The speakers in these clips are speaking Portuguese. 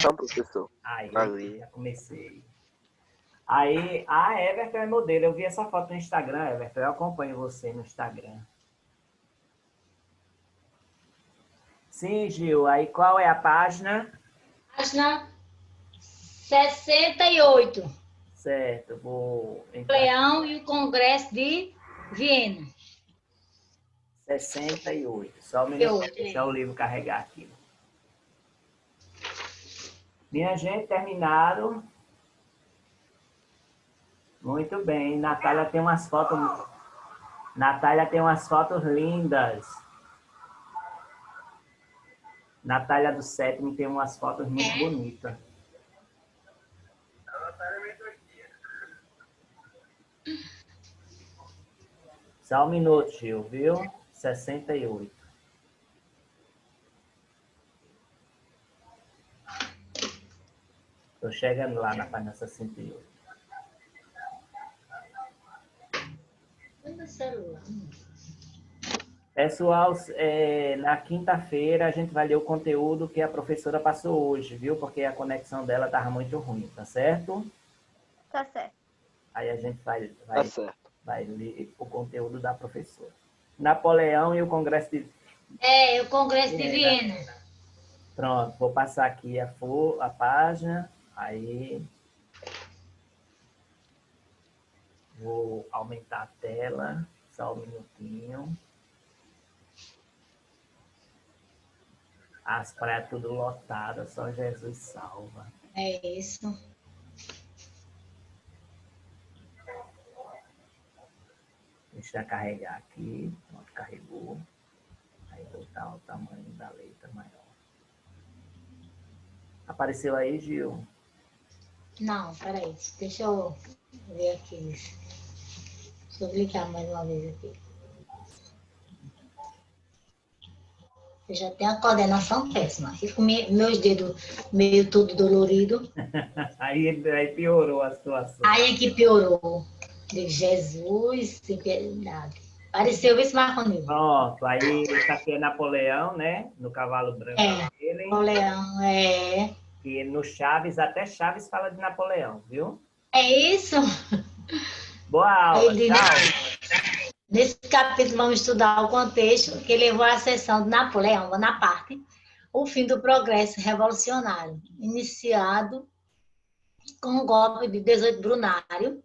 Não, professor. Aí, Ali. já comecei. Aí, a Everton é modelo. Eu vi essa foto no Instagram, Everton. Eu acompanho você no Instagram. Sim, Gil. Aí, qual é a página? Página 68. Certo, vou entrar. Leão e o Congresso de Viena. 68. Só um minuto. Deixa o livro carregar aqui. Minha gente, terminaram. Muito bem. Natália tem umas fotos. Natália tem umas fotos lindas. Natália do sétimo tem umas fotos muito bonitas. Só um minuto, Gil, viu? 68. Estou chegando lá na página 68. No celular. Pessoal, na quinta-feira a gente vai ler o conteúdo que a professora passou hoje, viu? Porque a conexão dela estava muito ruim, tá certo? Tá certo. Aí a gente Tá certo. vai ler o conteúdo da professora. Napoleão e o Congresso de... O Congresso de Viena. Pronto, vou passar aqui a página, aí vou aumentar a tela, só um minutinho. As praias tudo lotadas, só Jesus salva. É isso. Deixa eu carregar aqui, pronto, carregou. Aí botar o tamanho da letra maior. Apareceu aí, Gil? Não, peraí. Deixa eu ver aqui. Deixa eu clicar mais uma vez aqui. Eu já tenho a coordenação péssima. Fico meus dedos meio tudo dolorido. Aí piorou a situação. Aí é que piorou. De Jesus, sem piedade. Apareceu esse Marconil. Pronto, aí esse aqui é Napoleão, né? No cavalo branco dele. Napoleão, E no Chaves, até Chaves fala de Napoleão, viu? É isso? Boa aula, tchau. Nesse capítulo vamos estudar o contexto que levou à ascensão de Napoleão Bonaparte, o fim do progresso revolucionário, iniciado com o golpe de 18 Brumário,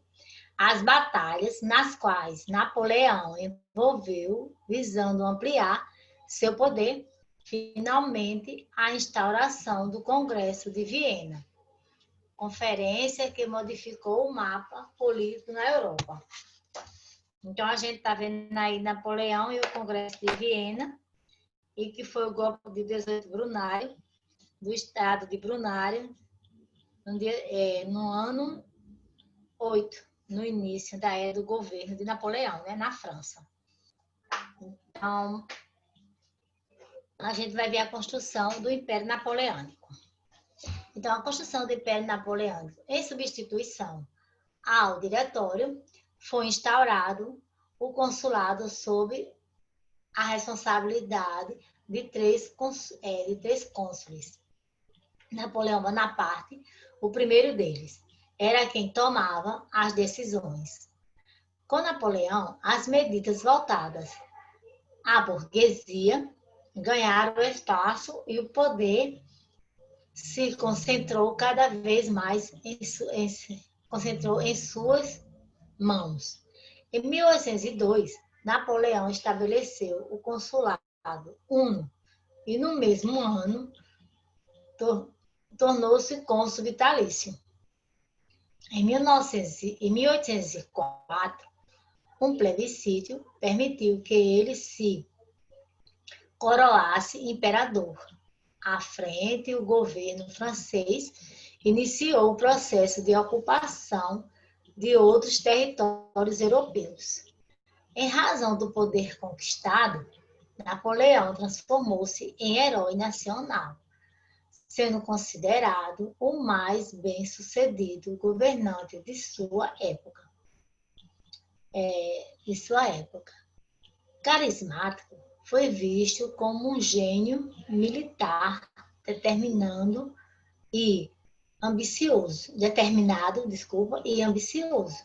as batalhas nas quais Napoleão envolveu, visando ampliar seu poder, finalmente a instauração do Congresso de Viena, conferência que modificou o mapa político na Europa. Então, a gente está vendo aí Napoleão e o Congresso de Viena, e que foi o golpe de 18 Brumário, do estado de Brumário, no ano 8, no início da era do governo de Napoleão, né, na França. Então, a gente vai ver a construção do Império Napoleônico. Então, a construção do Império Napoleônico, em substituição ao diretório, foi instaurado o consulado sob a responsabilidade de três cônsules. Napoleão Bonaparte, o primeiro deles, era quem tomava as decisões. Com Napoleão, as medidas voltadas à burguesia ganharam espaço e o poder se concentrou cada vez mais em suas mãos. Em 1802, Napoleão estabeleceu o consulado uno e, no mesmo ano, tornou-se cônsul vitalício. Em 1804, um plebiscito permitiu que ele se coroasse imperador. À frente, o governo francês iniciou o processo de ocupação de outros territórios europeus. Em razão do poder conquistado, Napoleão transformou-se em herói nacional, sendo considerado o mais bem-sucedido governante de sua época. Carismático, foi visto como um gênio militar, determinando e ambicioso, determinado, desculpa, e ambicioso.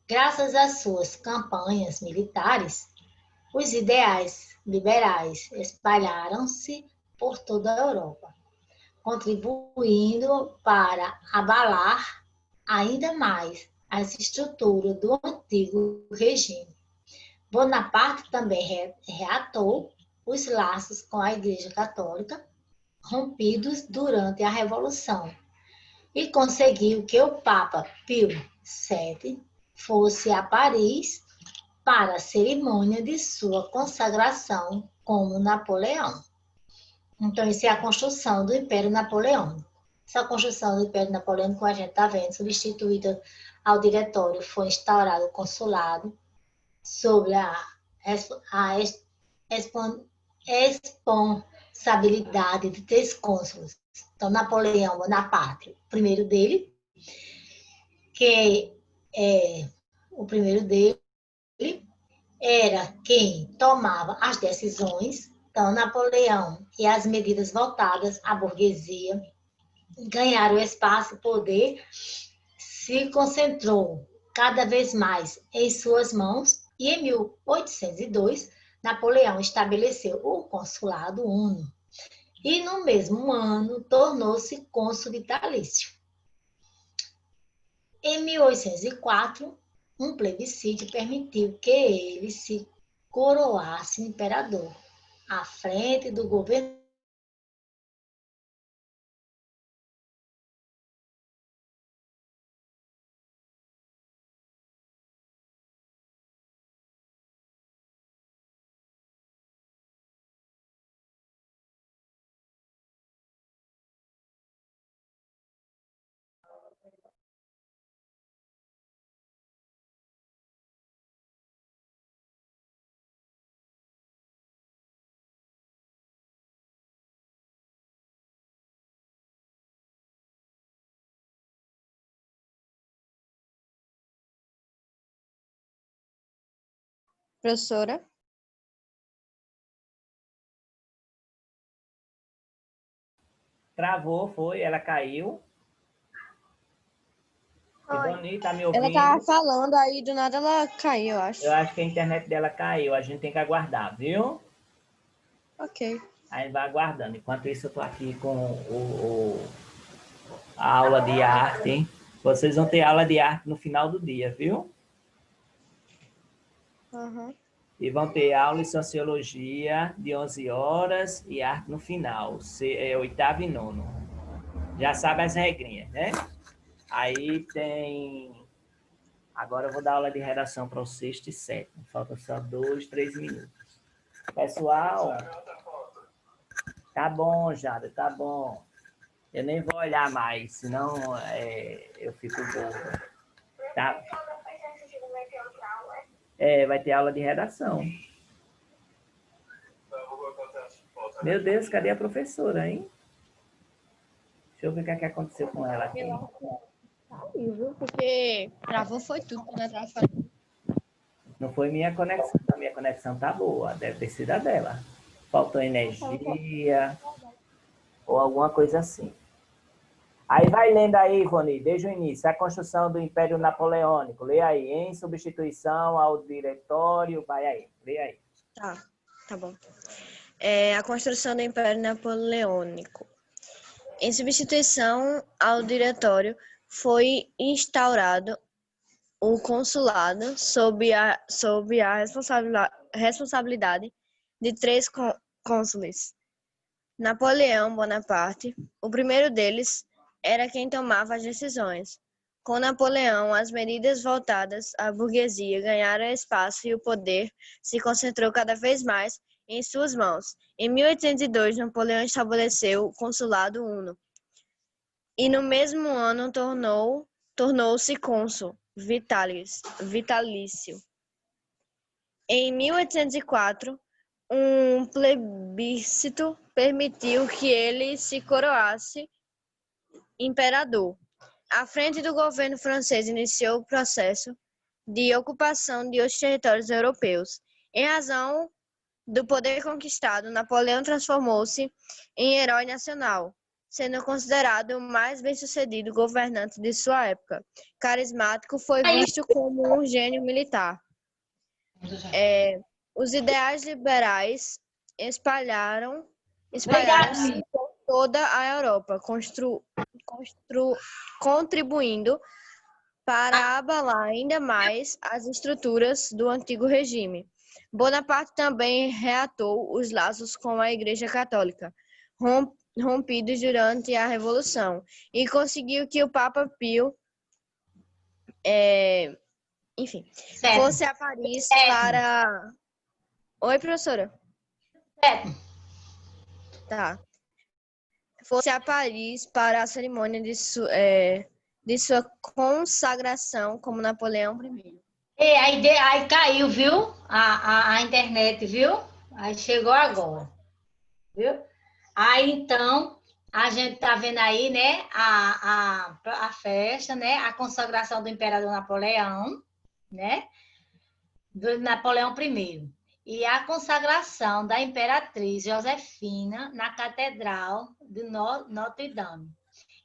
Graças às suas campanhas militares, os ideais liberais espalharam-se por toda a Europa, contribuindo para abalar ainda mais as estruturas do antigo regime. Bonaparte também reatou os laços com a Igreja Católica, rompidos durante a Revolução, e conseguiu que o Papa Pio VII fosse a Paris para a cerimônia de sua consagração como Napoleão. Então, isso é a construção do Império Napoleônico. Essa construção do Império Napoleônico, a gente está vendo, substituída ao diretório, foi instaurado o consulado sobre a responsabilidade de 3 cônsules. Então, Napoleão Bonaparte, o primeiro dele, o primeiro dele era quem tomava as decisões. Então, Napoleão e as medidas voltadas à burguesia ganharam espaço e poder, se concentrou cada vez mais em suas mãos, e em 1802, Napoleão estabeleceu o Consulado Uno, e no mesmo ano tornou-se cônsul vitalício. Em 1804, um plebiscito permitiu que ele se coroasse imperador, à frente do governo. Professora? Travou, foi, ela caiu. Ivone, tá me ouvindo? Ela tava falando, aí do nada ela caiu, eu acho. Eu acho que a internet dela caiu, a gente tem que aguardar, viu? Ok. Aí vai aguardando. Enquanto isso, eu tô aqui com a aula de arte, hein? Vocês vão ter aula de arte no final do dia, viu? Uhum. E vão ter aula de sociologia de 11 horas e arte no final, oitavo e nono. Já sabe as regrinhas, né? Aí tem... Agora eu vou dar aula de redação para o sexto e sétimo. Falta só 2, 3 minutos. Pessoal, tá bom, Jada, tá bom. Eu nem vou olhar mais, senão eu fico gordo. Tá? Vai ter aula de redação. Meu Deus, cadê a professora, hein? Deixa eu ver o que aconteceu com ela aqui. Saiu, viu? Porque travou foi tudo quando ela tava falando. Não foi minha conexão, a minha conexão tá boa, deve ter sido a dela. Faltou energia ou alguma coisa assim. Aí vai lendo aí, Ivone, desde o início, a construção do Império Napoleônico. Lê aí, em substituição ao diretório, vai aí, lê aí. Tá bom. A construção do Império Napoleônico. Em substituição ao diretório, foi instaurado o consulado sob a responsabilidade de 3 cônsules. Napoleão Bonaparte, o primeiro deles, era quem tomava as decisões. Com Napoleão, as medidas voltadas à burguesia ganharam espaço e o poder se concentrou cada vez mais em suas mãos. Em 1802, Napoleão estabeleceu o Consulado Uno e no mesmo ano tornou-se cônsul vitalício. Em 1804, um plebiscito permitiu que ele se coroasse imperador. À frente do governo francês iniciou o processo de ocupação de outros territórios europeus. Em razão do poder conquistado, Napoleão transformou-se em herói nacional. sendo considerado o mais bem-sucedido governante de sua época. Carismático, foi visto como um gênio militar. Os ideais liberais espalharam-se por toda a Europa, contribuindo para abalar ainda mais as estruturas do antigo regime. Bonaparte também reatou os laços com a Igreja Católica, rompidos durante a Revolução, e conseguiu que o Papa Pio, fosse a Paris para... Oi, professora. Tá. Fosse a Paris para a cerimônia de sua consagração como Napoleão I. Aí caiu, viu? A internet, viu? Aí chegou agora, viu? Aí, então, a gente tá vendo aí, né, a festa, né, a consagração do Imperador Napoleão, né, do Napoleão I. E a consagração da Imperatriz Josefina na Catedral de Notre-Dame,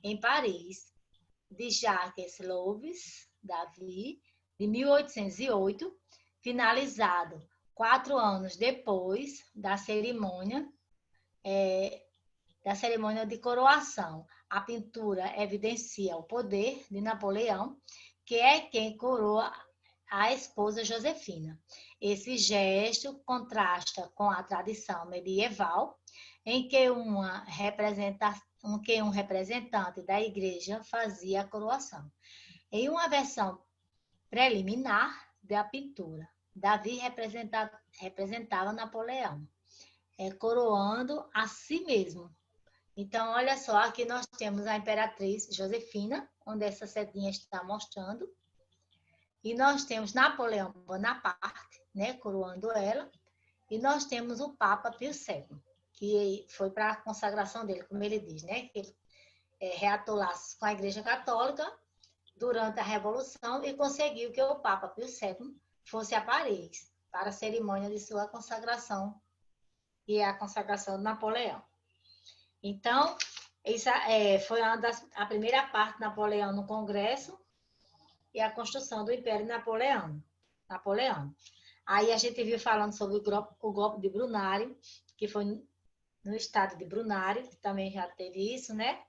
em Paris, de Jacques-Louis David, de 1808, finalizado 4 anos depois da cerimônia de coroação. A pintura evidencia o poder de Napoleão, que é quem coroa a esposa Josefina. Esse gesto contrasta com a tradição medieval, em que um representante da igreja fazia a coroação. Em uma versão preliminar da pintura, Davi representava Napoleão, coroando a si mesmo. Então, olha só, aqui nós temos a Imperatriz Josefina, onde essa setinha está mostrando, e nós temos Napoleão Bonaparte, né, coroando ela, e nós temos o Papa Pio VII, que foi para a consagração dele, como ele diz, né, que ele reatou laços com a Igreja Católica durante a Revolução e conseguiu que o Papa Pio VII fosse a Paris para a cerimônia de sua consagração, e a consagração de Napoleão. Então, isso foi a primeira parte de Napoleão no Congresso e a construção do Império Napoleão. Aí a gente viu falando sobre o golpe de Brunário, que foi no estado de Brunário, que também já teve isso, né?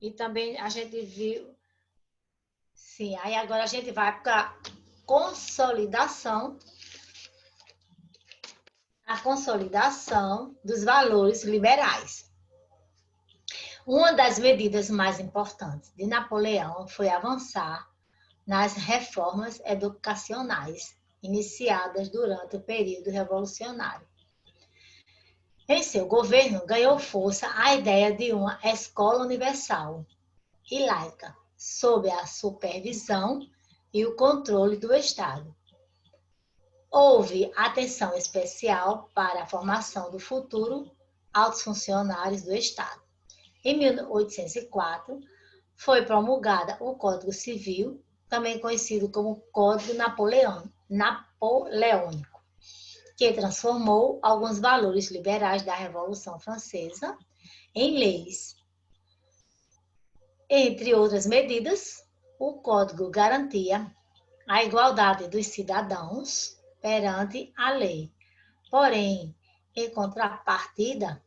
E também a gente viu... Sim, aí agora a gente vai para a consolidação dos valores liberais. Uma das medidas mais importantes de Napoleão foi avançar nas reformas educacionais iniciadas durante o período revolucionário. Em seu governo, ganhou força a ideia de uma escola universal e laica, sob a supervisão e o controle do Estado. Houve atenção especial para a formação do futuro altos funcionários do Estado. Em 1804, foi promulgada o Código Civil, também conhecido como Código Napoleônico, que transformou alguns valores liberais da Revolução Francesa em leis. Entre outras medidas, o Código garantia a igualdade dos cidadãos perante a lei. Porém, em contrapartida,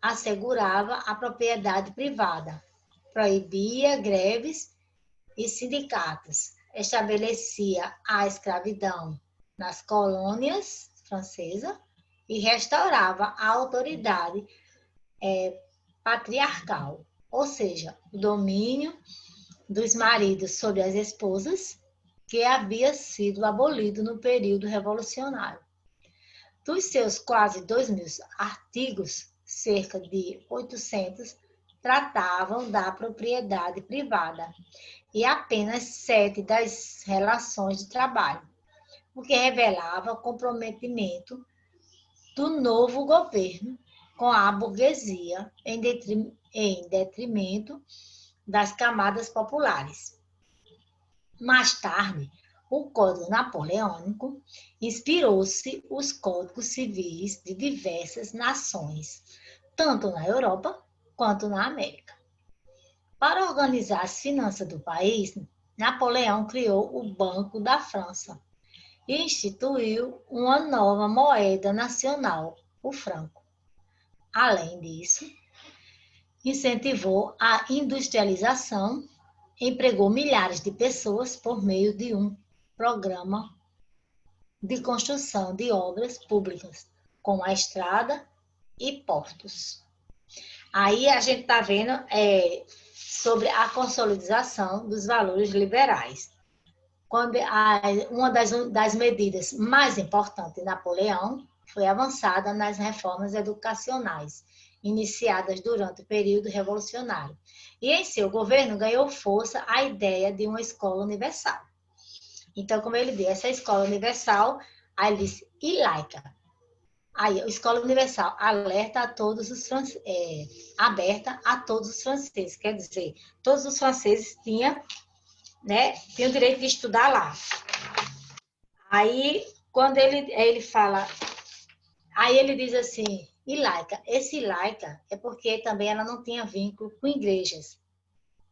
assegurava a propriedade privada, proibia greves e sindicatos, estabelecia a escravidão nas colônias francesas e restaurava a autoridade patriarcal, ou seja, o domínio dos maridos sobre as esposas, que havia sido abolido no período revolucionário. Dos seus quase 2.000 artigos, cerca de 800 tratavam da propriedade privada e apenas 7 das relações de trabalho, o que revelava o comprometimento do novo governo com a burguesia em detrimento das camadas populares. Mais tarde, o Código Napoleônico inspirou-se os códigos civis de diversas nações, tanto na Europa quanto na América. Para organizar as finanças do país, Napoleão criou o Banco da França e instituiu uma nova moeda nacional, o franco. Além disso, incentivou a industrialização, empregou milhares de pessoas por meio de um programa de construção de obras públicas, como a estrada e portos. Aí a gente está vendo sobre a consolidação dos valores liberais. Uma das medidas mais importantes de Napoleão foi avançada nas reformas educacionais, iniciadas durante o período revolucionário. E em seu governo ganhou força a ideia de uma escola universal. Então, como ele disse, essa escola universal, aí ele disse, e laica. Aí, a escola universal aberta a todos os franceses. Quer dizer, todos os franceses tinham o direito de estudar lá. Aí, quando ele fala, aí ele diz assim, e laica. Esse laica é porque também ela não tinha vínculo com igrejas.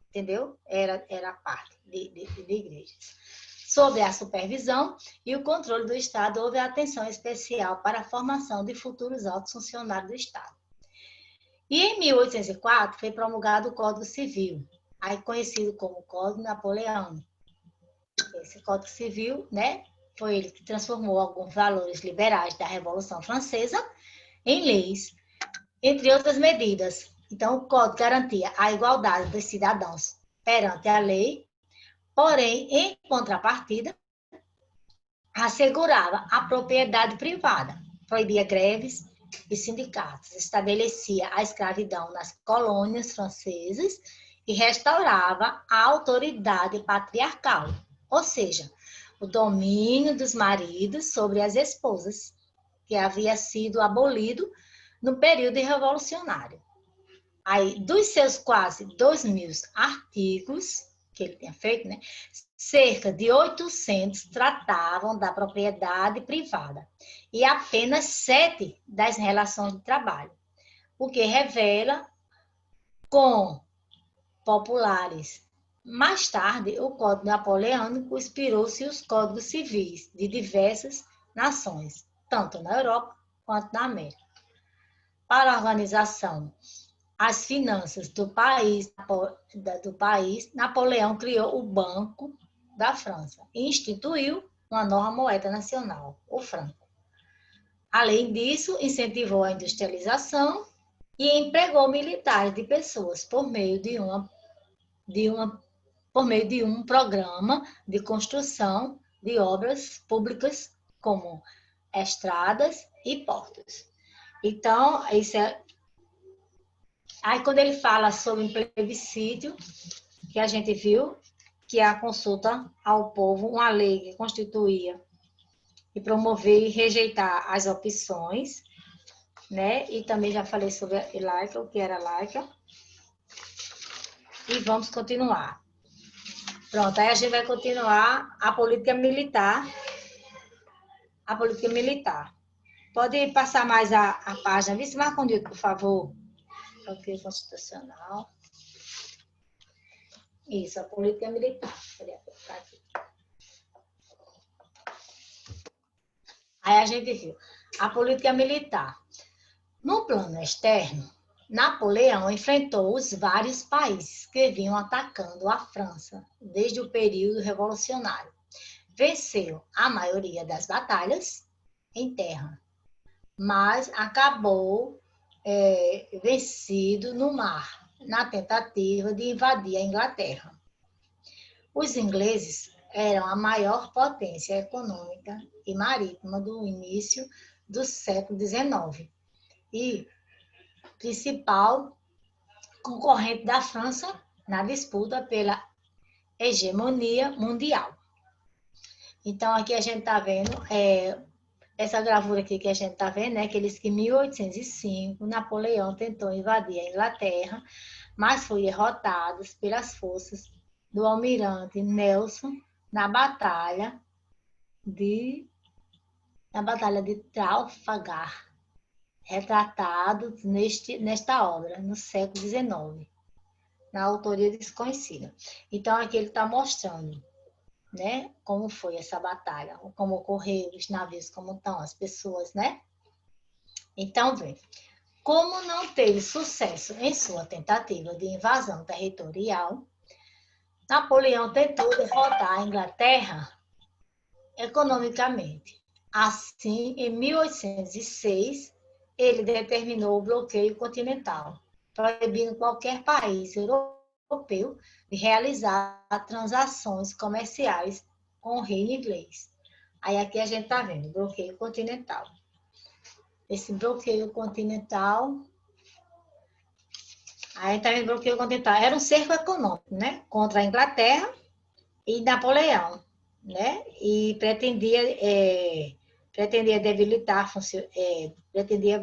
Entendeu? Era parte de igrejas. Sob a supervisão e o controle do Estado, houve atenção especial para a formação de futuros altos funcionários do Estado. E em 1804 foi promulgado o Código Civil, aí conhecido como Código Napoleão. Esse Código Civil, foi ele que transformou alguns valores liberais da Revolução Francesa em leis, entre outras medidas. Então, o Código garantia a igualdade dos cidadãos perante a lei, porém, em contrapartida, assegurava a propriedade privada, proibia greves e sindicatos, estabelecia a escravidão nas colônias francesas e restaurava a autoridade patriarcal, ou seja, o domínio dos maridos sobre as esposas, que havia sido abolido no período revolucionário. Aí, dos seus quase 2.000 artigos que ele tinha feito, cerca de 800 tratavam da propriedade privada e apenas 7 das relações de trabalho, o que revela com populares. Mais tarde, o Código Napoleônico inspirou-se os códigos civis de diversas nações, tanto na Europa quanto na América. Para a organização as finanças do país, Napoleão criou o Banco da França e instituiu uma nova moeda nacional, o franco. Além disso, incentivou a industrialização e empregou milhares de pessoas por meio de um programa de construção de obras públicas como estradas e portos. Então, isso é. Aí, quando ele fala sobre o plebiscito, que a gente viu, que é a consulta ao povo, uma lei que constituía e promover e rejeitar as opções, E também já falei sobre a laica, o que era laica. E vamos continuar. Pronto, aí a gente vai continuar a política militar. A política militar. Pode passar mais a página. Vice Marcondes, por favor. Ok, constitucional. Isso, a política militar. Aí a gente viu a política militar. No plano externo, Napoleão enfrentou os vários países que vinham atacando a França desde o período revolucionário. Venceu a maioria das batalhas em terra, mas acabou vencido no mar, na tentativa de invadir a Inglaterra. Os ingleses eram a maior potência econômica e marítima do início do século XIX e principal concorrente da França na disputa pela hegemonia mundial. Então, aqui a gente está vendo, essa gravura aqui que a gente está vendo, que eles que em 1805, Napoleão tentou invadir a Inglaterra, mas foi derrotado pelas forças do almirante Nelson na Batalha de Trafalgar. retratados nesta obra, no século XIX, na autoria desconhecida. Então, aqui ele está mostrando, né, como foi essa batalha, como ocorreu, os navios, como estão, as pessoas, né? Então, vem. Como não teve sucesso em sua tentativa de invasão territorial, Napoleão tentou derrotar a Inglaterra economicamente. Assim, em 1806, ele determinou o bloqueio continental, proibindo qualquer país europeu de realizar transações comerciais com o reino inglês. Aí aqui a gente está vendo, bloqueio continental. Esse bloqueio continental, aí está vendo bloqueio continental, era um cerco econômico, né? Contra a Inglaterra e Napoleão, né? E pretendia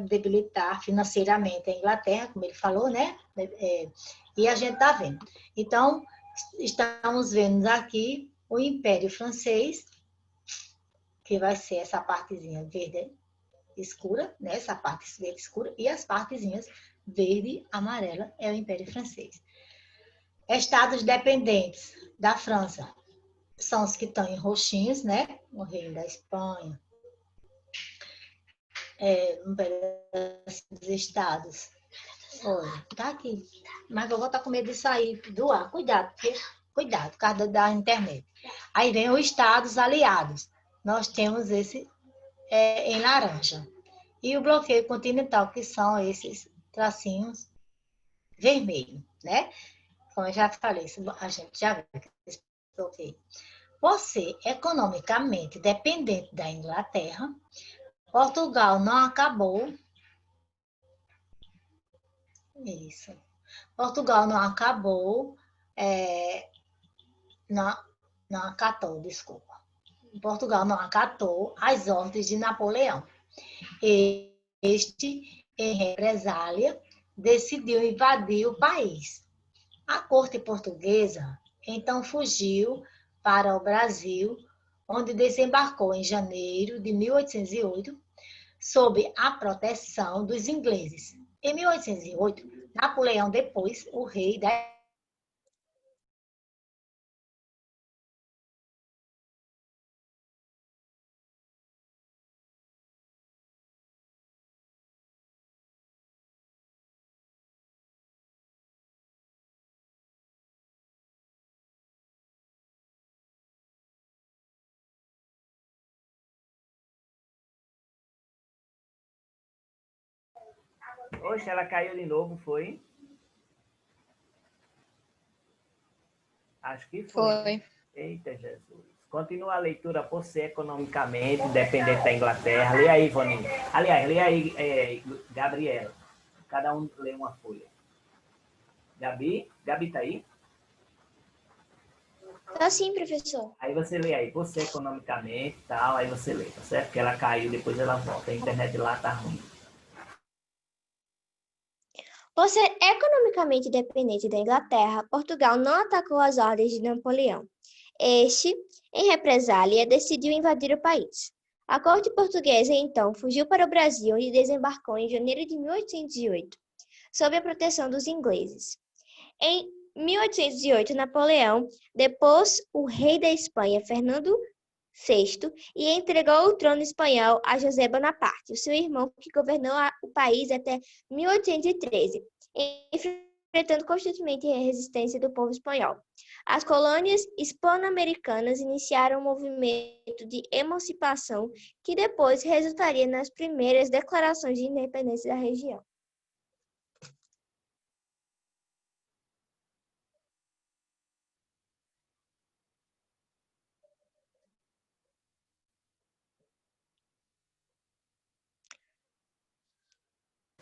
debilitar financeiramente a Inglaterra, como ele falou, né? E a gente está vendo. Então, estamos vendo aqui o Império Francês, que vai ser essa partezinha verde escura, né? Essa parte verde escura, e as partezinhas verde e amarela é o Império Francês. Estados dependentes da França são os que estão em roxinhos, né? O Reino da Espanha, um pedaço dos estados. Olha, tá aqui. Mas eu vou estar com medo de sair do ar. Cuidado, cuidado, por causa da internet. Aí vem os estados aliados. Nós temos esse em laranja. E o bloqueio continental, que são esses tracinhos vermelhos, né? Como eu já falei, a gente já viu esse bloqueio. Por ser economicamente dependente da Inglaterra, Portugal não acabou. Isso. Portugal não acabou, não acatou, desculpa. Portugal não acatou as ordens de Napoleão. Este, em represália, decidiu invadir o país. A corte portuguesa, então, fugiu para o Brasil, onde desembarcou em janeiro de 1808, sob a proteção dos ingleses. Em 1808, Napoleão depôs o rei da Oxe, ela caiu de novo, foi? Acho que foi. Eita, Jesus. Continua a leitura por ser economicamente independente da Inglaterra. Lê aí, Ivone. Aliás, lê aí, Gabriela. Cada um lê uma folha. Gabi tá aí? Tá sim, professor. Aí você lê aí, por ser economicamente e tal, aí você lê, tá certo? Porque ela caiu, depois ela volta. A internet lá tá ruim. Por ser economicamente dependente da Inglaterra, Portugal não atacou as ordens de Napoleão. Este, em represália, decidiu invadir o país. A corte portuguesa, então, fugiu para o Brasil e desembarcou em janeiro de 1808, sob a proteção dos ingleses. Em 1808, Napoleão depôs o rei da Espanha, Fernando VI, e entregou o trono espanhol a José Bonaparte, o seu irmão, que governou o país até 1813, enfrentando constantemente a resistência do povo espanhol. As colônias hispano-americanas iniciaram um movimento de emancipação que depois resultaria nas primeiras declarações de independência da região.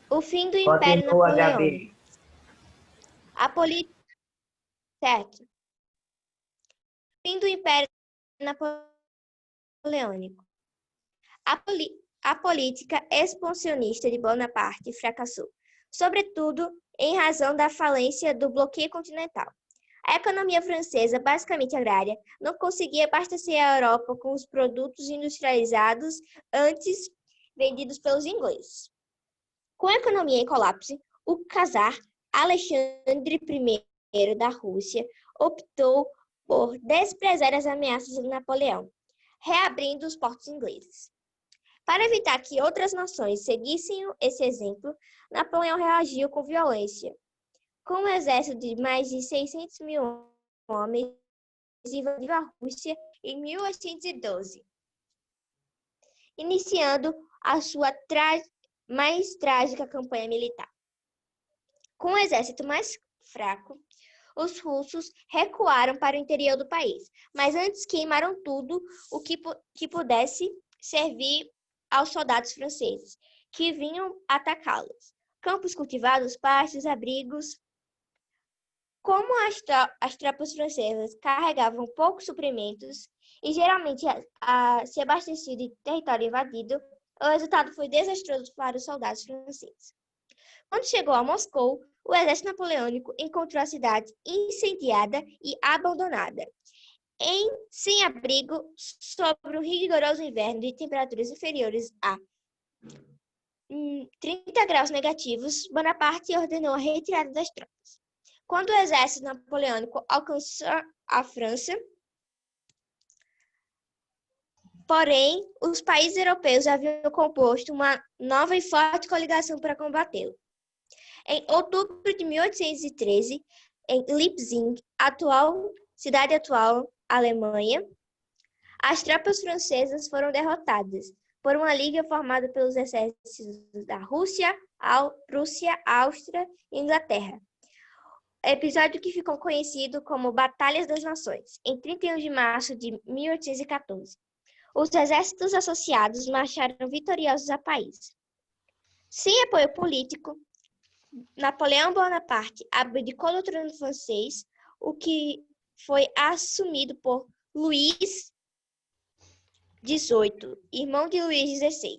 O fim do Império Continua, Napoleônico. Gabi. Certo. Fim do Império Napoleônico. A política expansionista de Bonaparte fracassou, sobretudo em razão da falência do bloqueio continental. A economia francesa, basicamente agrária, não conseguia abastecer a Europa com os produtos industrializados antes vendidos pelos ingleses. Com a economia em colapso, o czar Alexandre I da Rússia optou por desprezar as ameaças de Napoleão, reabrindo os portos ingleses. Para evitar que outras nações seguissem esse exemplo, Napoleão reagiu com violência. Com um exército de mais de 600 mil homens, invadiu a Rússia em 1812, iniciando a sua mais trágica campanha militar. Com um exército mais fraco, os russos recuaram para o interior do país, mas antes queimaram tudo o que pudesse servir aos soldados franceses, que vinham atacá-los. Campos cultivados, pastos, abrigos. Como as tropas francesas carregavam poucos suprimentos e geralmente se abasteciam de território invadido, o resultado foi desastroso para os soldados franceses. Quando chegou a Moscou, o exército napoleônico encontrou a cidade incendiada e abandonada, sem abrigo, sobre um rigoroso inverno de temperaturas inferiores a 30 graus negativos. Bonaparte ordenou a retirada das tropas. Quando o exército napoleônico alcançou a França, porém, os países europeus haviam composto uma nova e forte coligação para combatê-lo. Em outubro de 1813, em Leipzig, cidade atual, Alemanha, as tropas francesas foram derrotadas por uma liga formada pelos exércitos da Rússia, Prússia, Áustria e Inglaterra. Episódio que ficou conhecido como Batalhas das Nações, em 31 de março de 1814. Os exércitos associados marcharam vitoriosos a Paris. Sem apoio político, Napoleão Bonaparte abdicou do trono francês, o que foi assumido por Luís XVIII, irmão de Luís XVI.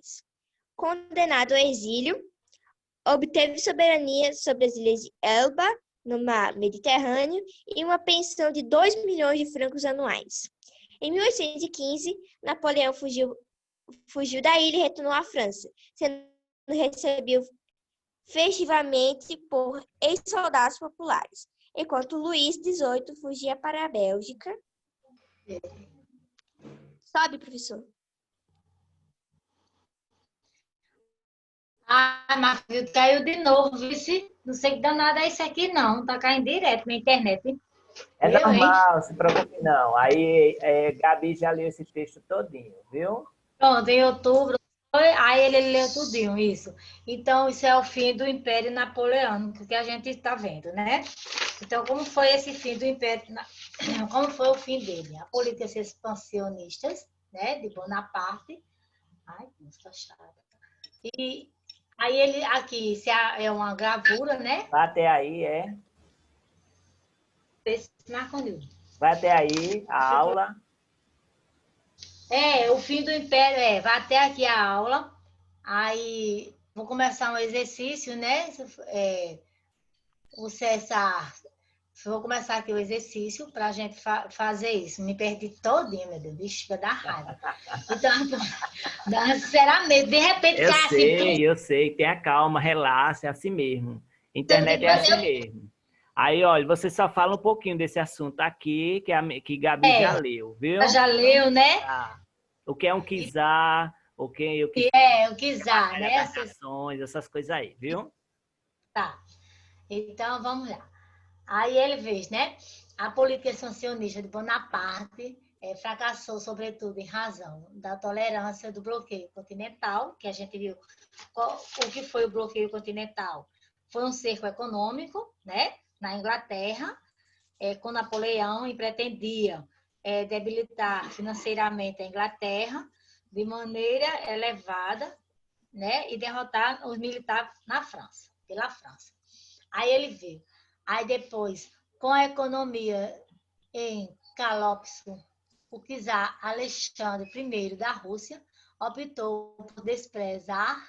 Condenado ao exílio, obteve soberania sobre as ilhas de Elba, no mar Mediterrâneo, e uma pensão de 2 milhões de francos anuais. Em 1815, Napoleão fugiu da ilha e retornou à França, sendo recebido festivamente por ex-soldados populares, enquanto Luís XVIII fugia para a Bélgica. Sobe, professor. Mas caiu de novo, vice. Não sei que danada é isso aqui, não. Tá caindo direto na internet. É normal, se preocupe não. Aí, Gabi já leu esse texto todinho, viu? Pronto, em outubro, aí ele leu tudinho, isso. Então, isso é o fim do Império Napoleônico que a gente está vendo, né? Então, como foi esse fim do Império? Como foi o fim dele? A políticas expansionistas, né, de Bonaparte. Ai, nossa, chata. E aí ele, aqui, isso é uma gravura, né? Vai até aí, Vai até aí, a aula. O fim do Império, vai até aqui a aula. Aí, vou começar um exercício, né? O César, vou começar aqui o exercício para a gente fazer isso. Me perdi todinho, meu Deus, bicho, vai dar raiva. Então, sinceramente, de repente... Eu sei, tenha calma, relaxa, é assim mesmo. Internet é assim mesmo. Aí, olha, você só fala um pouquinho desse assunto aqui, que Gabi já leu, viu? Já leu, né? O que é um czar, o que o czar, né? Essas coisas aí, viu? Tá. Então, vamos lá. Aí ele fez, né? A política expansionista de Bonaparte fracassou, sobretudo, em razão da tolerância do bloqueio continental, que a gente viu. O que foi o bloqueio continental? Foi um cerco econômico, né? Na Inglaterra, com Napoleão, e pretendia debilitar financeiramente a Inglaterra de maneira elevada, né? E derrotar os militares pela França. Aí ele veio. Aí depois, com a economia em colapso, o czar Alexandre I da Rússia optou por desprezar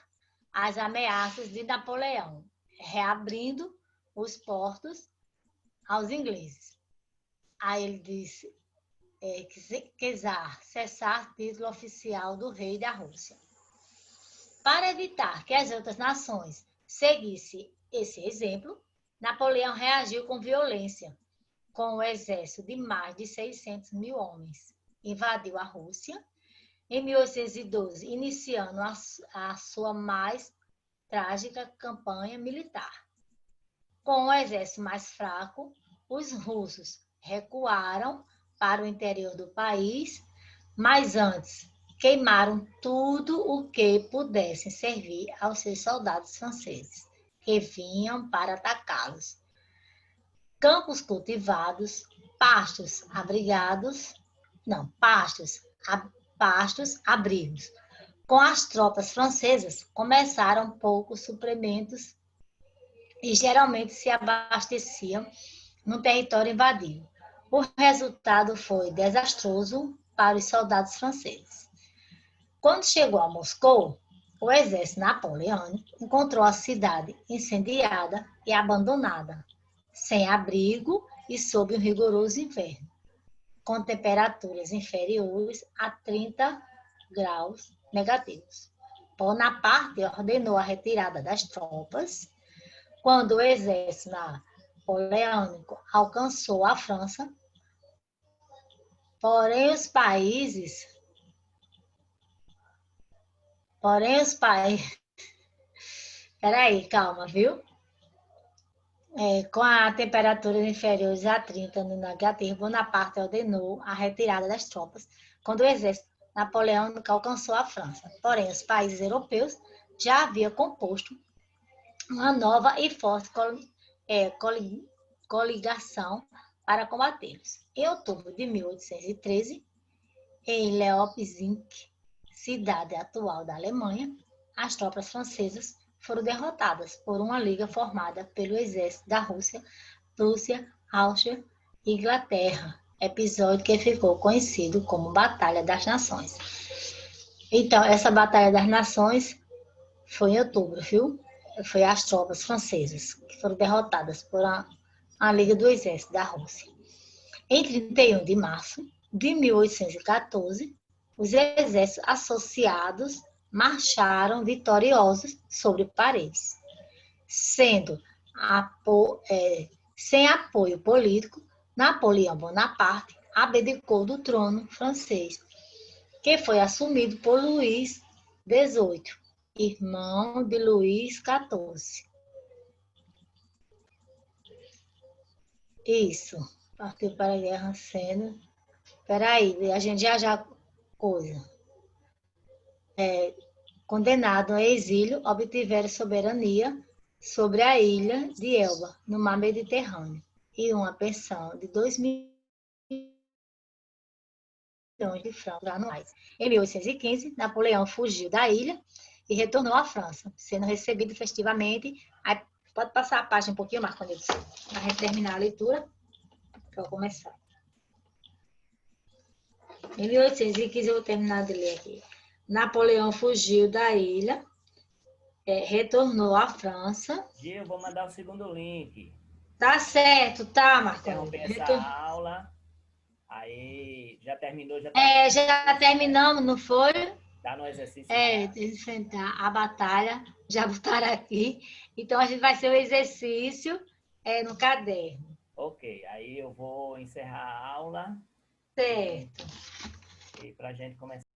as ameaças de Napoleão, reabrindo os portos aos ingleses. Aí ele disse que cessar título oficial do rei da Rússia. Para evitar que as outras nações Seguisse esse exemplo, Napoleão reagiu com violência, com um exército de mais de 600 mil homens. Invadiu a Rússia em 1812, iniciando a sua mais trágica campanha militar. Com um exército mais fraco, os russos recuaram para o interior do país, mas antes queimaram tudo o que pudesse servir aos seus soldados franceses, que vinham para atacá-los. Campos cultivados, pastos, abrigos. Com as tropas francesas, começaram poucos suprimentos e geralmente se abasteciam no território invadido. O resultado foi desastroso para os soldados franceses. Quando chegou a Moscou, o exército napoleônico encontrou a cidade incendiada e abandonada, sem abrigo e sob um rigoroso inverno, com temperaturas inferiores a 30 graus negativos. Bonaparte ordenou a retirada das tropas. Quando o exército napoleônico alcançou a França, porém os países Peraí, calma, viu? Com a temperatura inferior a 30 no negativo, Bonaparte ordenou a retirada das tropas quando o exército napoleônico alcançou a França. Porém, os países europeus já haviam composto uma nova e forte coligação para combatê-los. Em outubro de 1813, em Leipzig, cidade atual da Alemanha, as tropas francesas foram derrotadas por uma liga formada pelo exército da Rússia, Prússia, Áustria e Inglaterra, episódio que ficou conhecido como Batalha das Nações. Então, essa Batalha das Nações foi em outubro, viu? Foi as tropas francesas que foram derrotadas por a liga do exército da Rússia. Em 31 de março de 1814, os exércitos associados marcharam vitoriosos sobre Paris. Sem apoio político, Napoleão Bonaparte abdicou do trono francês, que foi assumido por Luís XVIII, irmão de Luís XIV. Isso, partiu para a guerra sendo... Peraí, a gente já coisa. Condenado a exílio, obtiveram soberania sobre a ilha de Elba, no mar Mediterrâneo, e uma pensão de 2 milhões de francos anuais. Em 1815, Napoleão fugiu da ilha e retornou à França, sendo recebido festivamente. Aí, pode passar a página um pouquinho mais, quando a gente terminar a leitura, para eu começar. Em 1815, eu vou terminar de ler aqui. Napoleão fugiu da ilha, retornou à França. Gil, vou mandar o segundo link. Tá certo, tá, Marcos. Interromper essa aula. Aí, já terminou? Já terminamos, não foi? Tá no exercício. Enfrentar a batalha, já botaram aqui. Então, a gente vai ser o exercício no caderno. Ok, aí eu vou encerrar a aula. Certo. E para a gente começar.